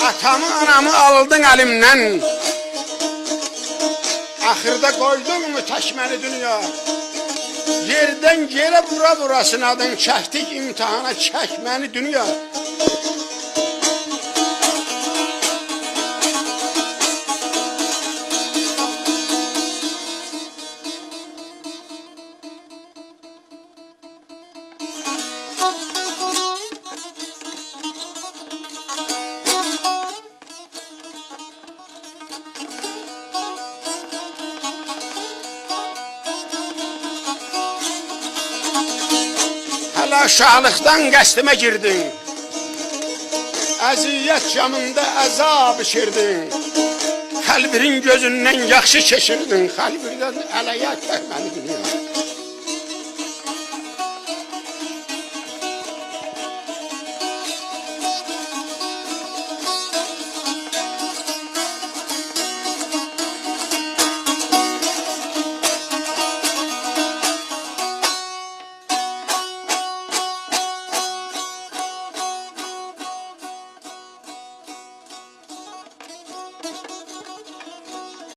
Atamı anamı aldın elimden. Ahırda koydun mu taşmeli dünya? Yerden yere vura vura sınadın, çektik imtihana çekmeni dünya. Uşaqlıqdan qəstimə girdin, əziyyət camında əzab içirdin, xəlbirin gözündən yaxşı keçirdin, xəlbirdən ələyə məni dünya.